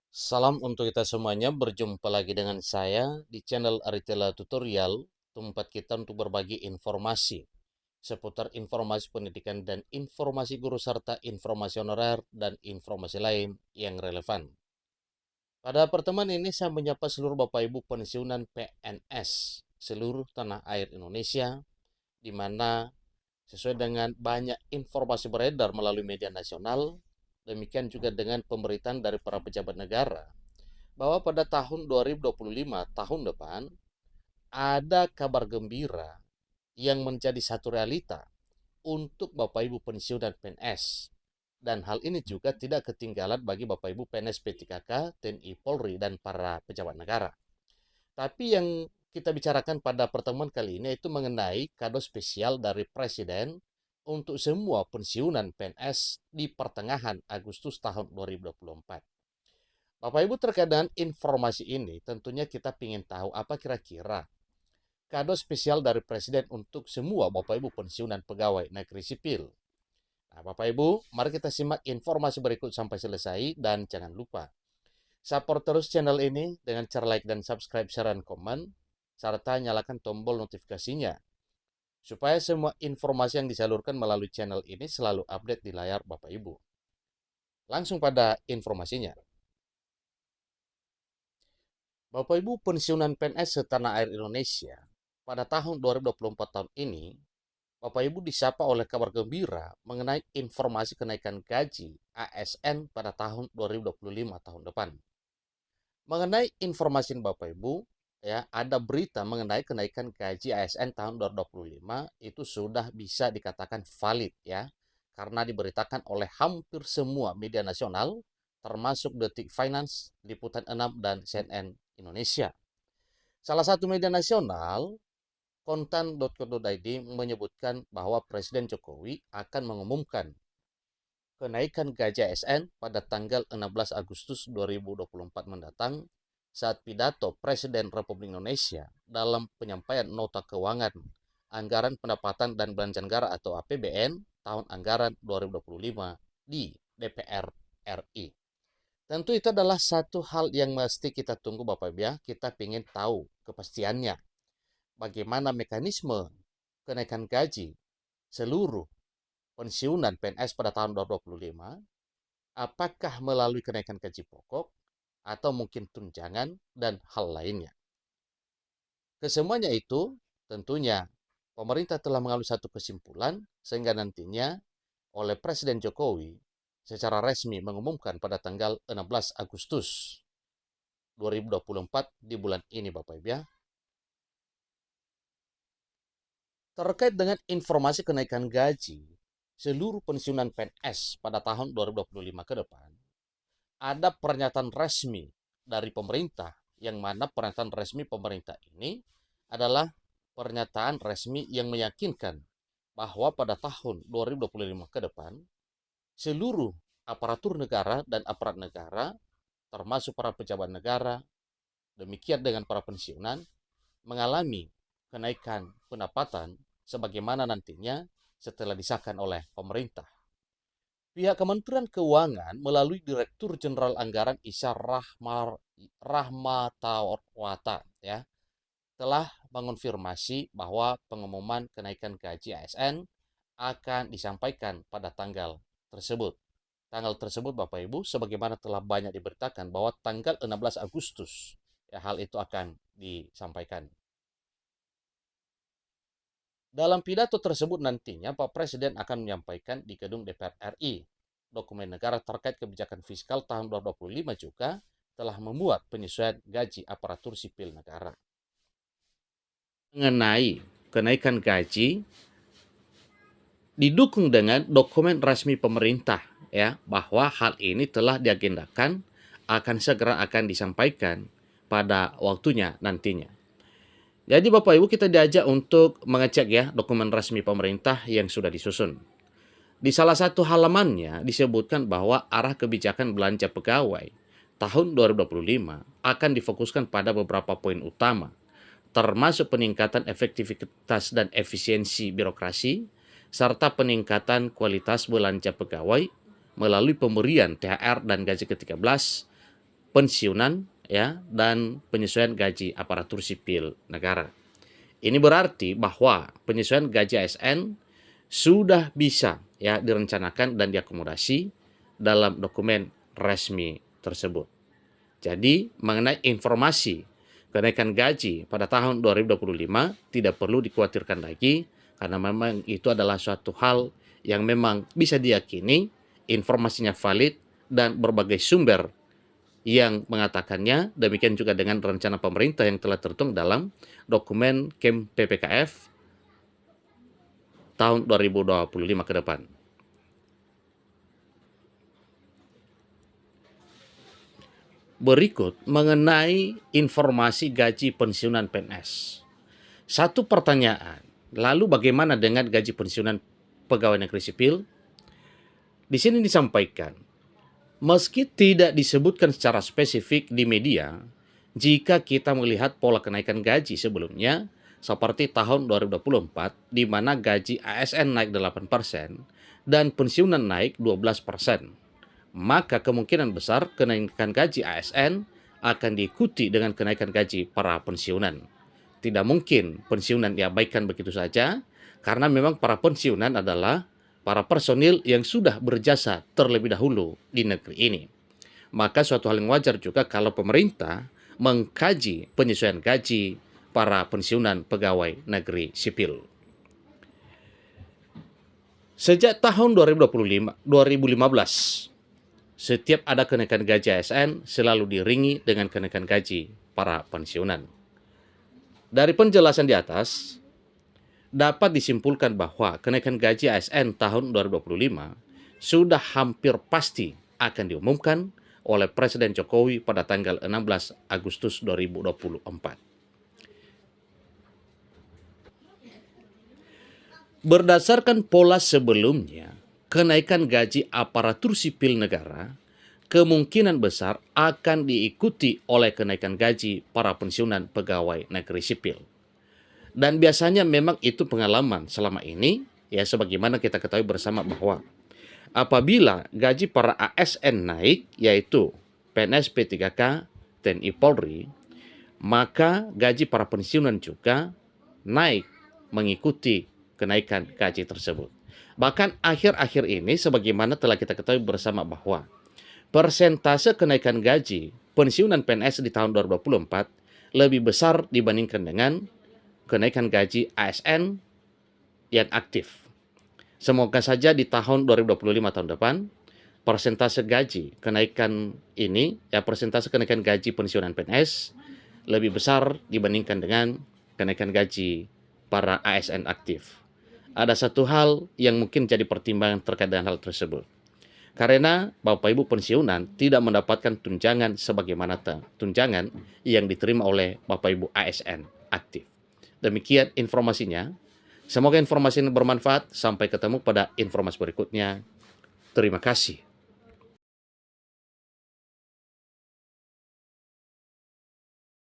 Salam untuk kita semuanya, berjumpa lagi dengan saya di channel Aritela Tutorial, tempat kita untuk berbagi informasi seputar informasi pendidikan dan informasi guru serta informasi honorer dan informasi lain yang relevan. Pada pertemuan ini saya menyapa seluruh Bapak Ibu pensiunan PNS seluruh tanah air Indonesia, di mana sesuai dengan banyak informasi beredar melalui media nasional, demikian juga dengan pemberitaan dari para pejabat negara, bahwa pada tahun 2025, tahun depan, ada kabar gembira yang menjadi satu realita untuk Bapak Ibu pensiun dan PNS. Dan hal ini juga tidak ketinggalan bagi Bapak Ibu PNS P3K, TNI Polri, dan para pejabat negara. Tapi yang kita bicarakan pada pertemuan kali ini itu mengenai kado spesial dari Presiden untuk semua pensiunan PNS di pertengahan Agustus tahun 2024. Bapak Ibu, terkait dengan informasi ini, tentunya kita ingin tahu apa kira-kira kado spesial dari Presiden untuk semua Bapak Ibu pensiunan pegawai negeri sipil. Nah, Bapak Ibu, mari kita simak informasi berikut sampai selesai dan jangan lupa support terus channel ini dengan cara like dan subscribe, share, dan komen, serta nyalakan tombol notifikasinya supaya semua informasi yang disalurkan melalui channel ini selalu update di layar Bapak Ibu. Langsung pada informasinya. Bapak Ibu pensiunan PNS setanah air Indonesia, pada tahun 2024 tahun ini, Bapak Ibu disapa oleh kabar gembira mengenai informasi kenaikan gaji ASN pada tahun 2025 tahun depan. Mengenai informasi Bapak Ibu, ya, ada berita mengenai kenaikan gaji ASN tahun 2025 itu sudah bisa dikatakan valid, ya, karena diberitakan oleh hampir semua media nasional termasuk Detik Finance, Liputan 6, dan CNN Indonesia. Salah satu media nasional, kontan.co.id, menyebutkan bahwa Presiden Jokowi akan mengumumkan kenaikan gaji ASN pada tanggal 16 Agustus 2024 mendatang saat pidato Presiden Republik Indonesia dalam penyampaian nota keuangan Anggaran Pendapatan dan Belanja Negara atau APBN tahun anggaran 2025 di DPR RI. Tentu itu adalah satu hal yang mesti kita tunggu Bapak Ibu, ya. Kita ingin tahu kepastiannya. Bagaimana mekanisme kenaikan gaji seluruh pensiunan PNS pada tahun 2025, apakah melalui kenaikan gaji pokok atau mungkin tunjangan dan hal lainnya. Kesemuanya itu tentunya pemerintah telah mengambil satu kesimpulan sehingga nantinya oleh Presiden Jokowi secara resmi mengumumkan pada tanggal 16 Agustus 2024 di bulan ini Bapak Ibu, ya. Terkait dengan informasi kenaikan gaji seluruh pensiunan PNS pada tahun 2025 ke depan, ada pernyataan resmi dari pemerintah, yang mana pernyataan resmi pemerintah ini adalah pernyataan resmi yang meyakinkan bahwa pada tahun 2025 ke depan, seluruh aparatur negara dan aparat negara, termasuk para pejabat negara, demikian dengan para pensiunan, mengalami kenaikan pendapatan sebagaimana nantinya setelah disahkan oleh pemerintah. Pihak Kementerian Keuangan melalui Direktur Jenderal Anggaran Isya Rahmatawata, ya, telah mengonfirmasi bahwa pengumuman kenaikan gaji ASN akan disampaikan pada tanggal tersebut. Tanggal tersebut Bapak Ibu sebagaimana telah banyak diberitakan bahwa tanggal 16 Agustus, ya, hal itu akan disampaikan. Dalam pidato tersebut nantinya Pak Presiden akan menyampaikan di gedung DPR RI dokumen negara terkait kebijakan fiskal tahun 2025 juga telah memuat penyesuaian gaji aparatur sipil negara. Mengenai kenaikan gaji didukung dengan dokumen resmi pemerintah, ya, bahwa hal ini telah diagendakan akan segera akan disampaikan pada waktunya nantinya. Jadi Bapak Ibu kita diajak untuk mengecek, ya, dokumen resmi pemerintah yang sudah disusun. Di salah satu halamannya disebutkan bahwa arah kebijakan belanja pegawai tahun 2025 akan difokuskan pada beberapa poin utama, termasuk peningkatan efektivitas dan efisiensi birokrasi, serta peningkatan kualitas belanja pegawai melalui pemberian THR dan gaji ke-13, pensiunan ya dan penyesuaian gaji aparatur sipil negara. Ini berarti bahwa penyesuaian gaji ASN sudah bisa ya direncanakan dan diakomodasi dalam dokumen resmi tersebut. Jadi mengenai informasi kenaikan gaji pada tahun 2025 tidak perlu dikhawatirkan lagi, karena memang itu adalah suatu hal yang memang bisa diyakini, informasinya valid dan berbagai sumber yang mengatakannya. Demikian juga dengan rencana pemerintah yang telah tertuang dalam dokumen KEM PPKF tahun 2025 ke depan. Berikut mengenai informasi gaji pensiunan PNS. Satu pertanyaan, lalu bagaimana dengan gaji pensiunan pegawai negeri sipil? Di sini disampaikan, meski tidak disebutkan secara spesifik di media, jika kita melihat pola kenaikan gaji sebelumnya, seperti tahun 2024, di mana gaji ASN naik 8% dan pensiunan naik 12%, maka kemungkinan besar kenaikan gaji ASN akan diikuti dengan kenaikan gaji para pensiunan. Tidak mungkin pensiunan diabaikan begitu saja, karena memang para pensiunan adalah para personil yang sudah berjasa terlebih dahulu di negeri ini. Maka suatu hal yang wajar juga kalau pemerintah mengkaji penyesuaian gaji para pensiunan pegawai negeri sipil. Sejak tahun 2015, setiap ada kenaikan gaji ASN selalu diiringi dengan kenaikan gaji para pensiunan. Dari penjelasan di atas, dapat disimpulkan bahwa kenaikan gaji ASN tahun 2025 sudah hampir pasti akan diumumkan oleh Presiden Jokowi pada tanggal 16 Agustus 2024. Berdasarkan pola sebelumnya, kenaikan gaji aparatur sipil negara kemungkinan besar akan diikuti oleh kenaikan gaji para pensiunan pegawai negeri sipil. Dan biasanya memang itu pengalaman selama ini, ya sebagaimana kita ketahui bersama bahwa apabila gaji para ASN naik, yaitu PNS P3K, TNI Polri, maka gaji para pensiunan juga naik mengikuti kenaikan gaji tersebut. Bahkan akhir-akhir ini sebagaimana telah kita ketahui bersama bahwa persentase kenaikan gaji pensiunan PNS di tahun 2024 lebih besar dibandingkan dengan kenaikan gaji ASN yang aktif. Semoga saja di tahun 2025 tahun depan, persentase gaji kenaikan ini, ya persentase kenaikan gaji pensiunan PNS lebih besar dibandingkan dengan kenaikan gaji para ASN aktif. Ada satu hal yang mungkin jadi pertimbangan terkait dengan hal tersebut. Karena Bapak Ibu pensiunan tidak mendapatkan tunjangan sebagaimana tunjangan yang diterima oleh Bapak Ibu ASN aktif. Demikian informasinya. Semoga informasi ini bermanfaat. Sampai ketemu pada informasi berikutnya. Terima kasih.